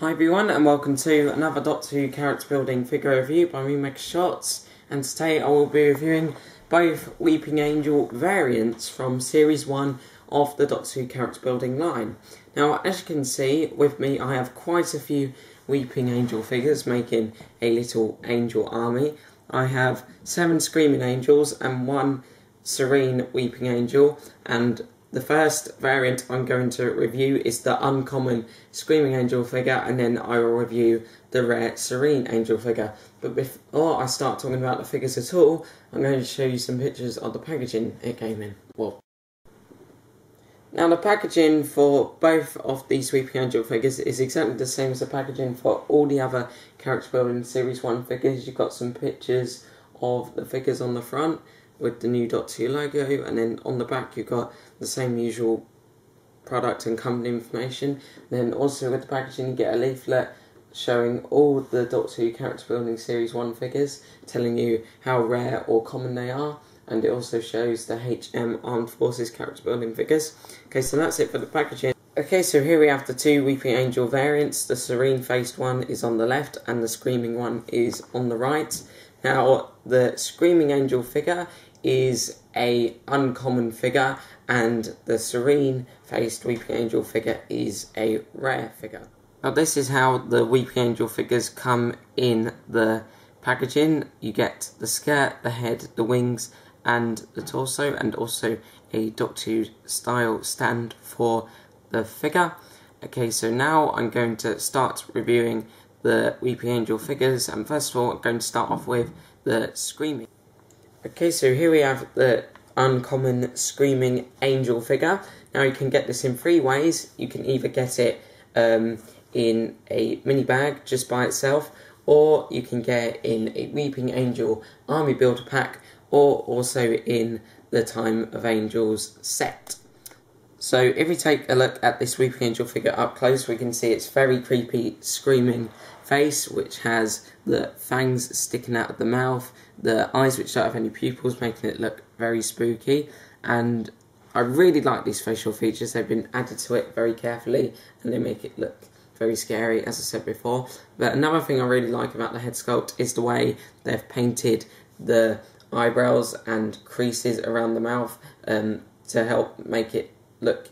Hi everyone and welcome to another Doctor Who character building figure review by me, Mega Shots, and today I will be reviewing both Weeping Angel variants from Series 1 of the Doctor Who character building line. Now, as you can see with me, I have quite a few Weeping Angel figures making a little angel army. I have 7 Screaming Angels and 1 Serene Weeping Angel, and the first variant I'm going to review is the uncommon Screaming Angel figure, and then I will review the rare Serene Angel figure. But before I start talking about the figures at all, I'm going to show you some pictures of the packaging it came in. Now, the packaging for both of these Weeping Angel figures is exactly the same as the packaging for all the other character building Series 1 figures. You've got some pictures of the figures on the front with the new Doctor Who logo, and then on the back you've got the same usual product and company information. And then also with the packaging you get a leaflet showing all the Doctor Who character building Series 1 figures, telling you how rare or common they are, and it also shows the HM Armed Forces character building figures. Okay, so that's it for the packaging. Okay, so here we have the 2 Weeping Angel variants. The Serene faced one is on the left and the Screaming one is on the right. Now, the Screaming Angel figure is a uncommon figure, and the Serene faced Weeping Angel figure is a rare figure. Now, this is how the Weeping Angel figures come in the packaging. You get the skirt, the head, the wings, and the torso, and also a Doctor Who style stand for the figure. Okay, so now I'm going to start reviewing the Weeping Angel figures, and first of all I'm going to start off with the Screaming. Okay, so here we have the uncommon Screaming Angel figure. Now, you can get this in 3 ways. You can either get it in a mini bag just by itself, or you can get it in a Weeping Angel Army Builder pack, or also in the Time of Angels set. So if we take a look at this Weeping Angel figure up close, we can see its very creepy screaming face, which has the fangs sticking out of the mouth, the eyes which don't have any pupils, making it look very spooky. And I really like these facial features. They've been added to it very carefully, and they make it look very scary, as I said before. But another thing I really like about the head sculpt is the way they've painted the eyebrows and creases around the mouth to help make it look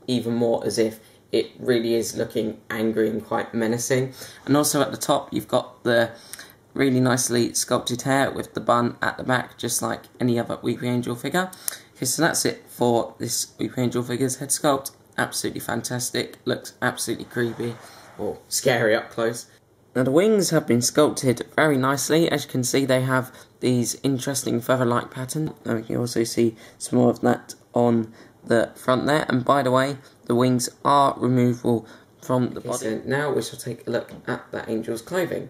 even more as if it really is looking angry and quite menacing. And also at the top you've got the really nicely sculpted hair with the bun at the back, just like any other Weeping Angel figure. Okay, so that's it for this Weeping Angel figure's head sculpt. Absolutely fantastic, looks absolutely creepy or scary up close. Now, the wings have been sculpted very nicely. As you can see, they have these interesting feather-like pattern, and you can also see some more of that on the front there. And by the way, the wings are removable from the body. So now we shall take a look at that angel's clothing.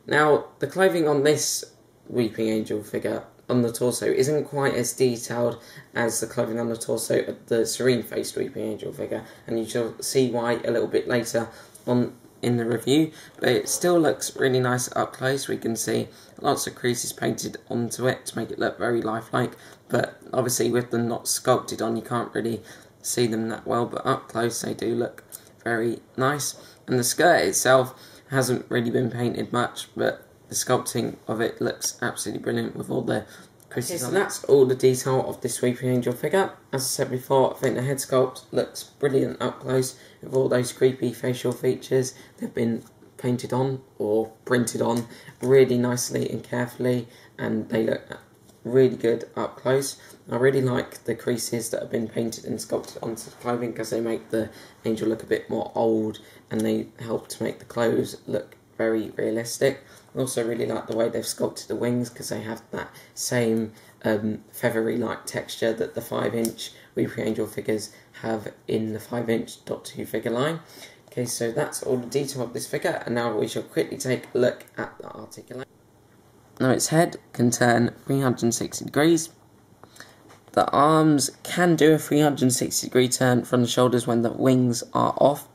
Now, the clothing on this Weeping Angel figure on the torso isn't quite as detailed as the clothing on the torso of the Serene faced Weeping Angel figure, and you shall see why a little bit later on in the review, but it still looks really nice up close. We can see lots of creases painted onto it to make it look very lifelike, but obviously with them not sculpted on you can't really see them that well, but up close they do look very nice. And the skirt itself hasn't really been painted much, but the sculpting of it looks absolutely brilliant with all the creases on it. So that's all the detail of this Weeping Angel figure. As I said before, I think the head sculpt looks brilliant up close with all those creepy facial features. They've been painted on or printed on really nicely and carefully, and they look really good up close. I really like the creases that have been painted and sculpted onto the clothing, because they make the angel look a bit more old and they help to make the clothes look very realistic. I also really like the way they've sculpted the wings, because they have that same feathery-like texture that the 5-inch Weeping Angel figures have in the 5-inch Doctor Who figure line. Okay, so that's all the detail of this figure, and now we shall quickly take a look at the articulation. Now, its head can turn 360 degrees. The arms can do a 360 degree turn from the shoulders when the wings are off.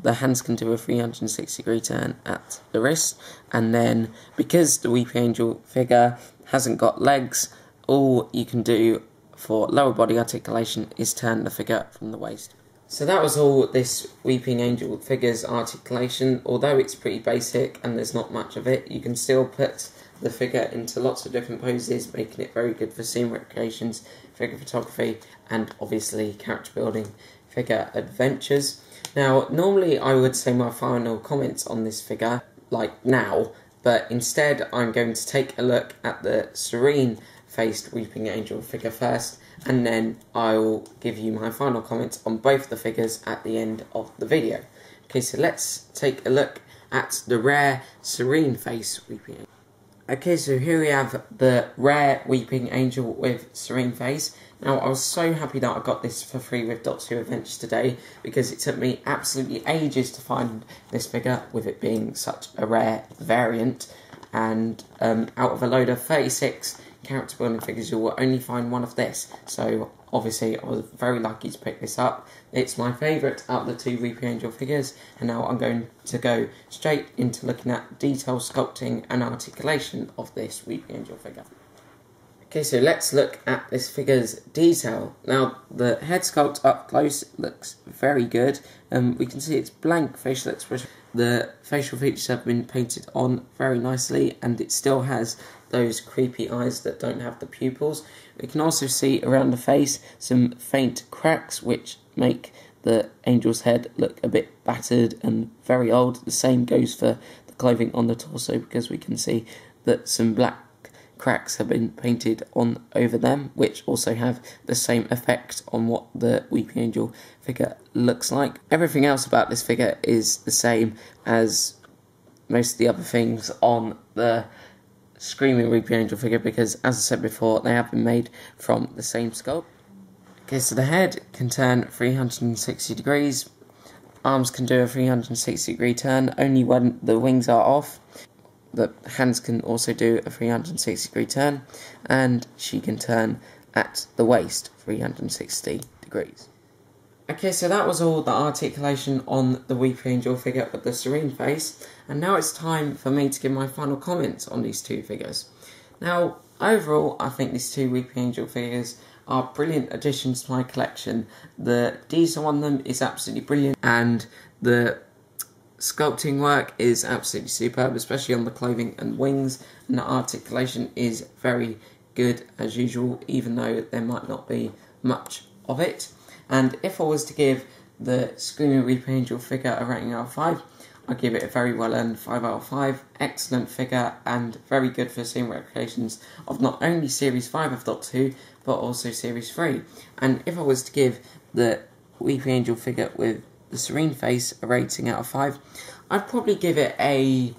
The hands can do a 360 degree turn at the wrist. And then, because the Weeping Angel figure hasn't got legs, all you can do for lower body articulation is turn the figure from the waist. So that was all this Weeping Angel figures articulation. Although it's pretty basic and there's not much of it, you can still put the figure into lots of different poses, making it very good for scene recreations, figure photography, and obviously character building, figure adventures. Now, normally I would say my final comments on this figure, like now, but instead I'm going to take a look at the Serene faced Weeping Angel figure first, and then I'll give you my final comments on both the figures at the end of the video. Okay, so let's take a look at the rare Serene face Weeping Angel. Okay, so here we have the rare Weeping Angel with Serene face. Now, I was so happy that I got this for free with Doctor Who Adventures today, because it took me absolutely ages to find this figure, with it being such a rare variant. And out of a load of 36 character building figures, you will only find one of this. So obviously I was very lucky to pick this up. It's my favourite out of the two Weeping Angel figures, and now I'm going to go straight into looking at detail sculpting and articulation of this Weeping Angel figure. Okay, so let's look at this figure's detail. Now, the head sculpt up close looks very good. We can see it's blank facial expression. The facial features have been painted on very nicely, and it still has those creepy eyes that don't have the pupils. We can also see around the face some faint cracks, which make the angel's head look a bit battered and very old. The same goes for the clothing on the torso, because we can see that some black cracks have been painted on over them, which also have the same effect on what the Weeping Angel figure looks like. Everything else about this figure is the same as most of the other things on the Screaming Weeping Angel figure, because, as I said before, they have been made from the same sculpt. Okay, so the head can turn 360 degrees, arms can do a 360 degree turn only when the wings are off. The hands can also do a 360 degree turn, and she can turn at the waist 360 degrees. Okay, so that was all the articulation on the Weeping Angel figure with the Serene face, and now it's time for me to give my final comments on these two figures. Now, overall, I think these two Weeping Angel figures are brilliant additions to my collection. The detail on them is absolutely brilliant, and the sculpting work is absolutely superb, especially on the clothing and wings, and the articulation is very good as usual, even though there might not be much of it. And if I was to give the Screaming Weeping Angel figure a rating out of 5, I'd give it a very well earned 5 out of 5. Excellent figure and very good for scene replications of not only Series 5 of Doctor Who, but also Series 3. And if I was to give the Weeping Angel figure with the Serene face a rating out of 5, I'd probably give it a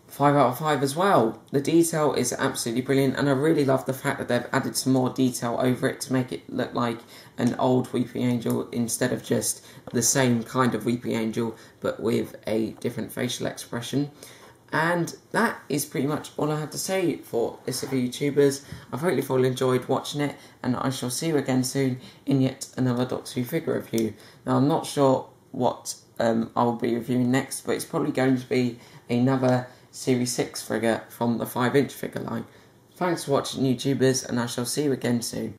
5 out of 5 as well. The detail is absolutely brilliant, and I really love the fact that they've added some more detail over it to make it look like an old Weeping Angel instead of just the same kind of Weeping Angel but with a different facial expression. And that is pretty much all I have to say for this of YouTubers. I hope you've all enjoyed watching it, and I shall see you again soon in yet another Doctor Who figure review. Now, I'm not sure what I'll be reviewing next, but it's probably going to be another Series 6 figure from the 5-inch figure line. Thanks for watching, YouTubers, and I shall see you again soon.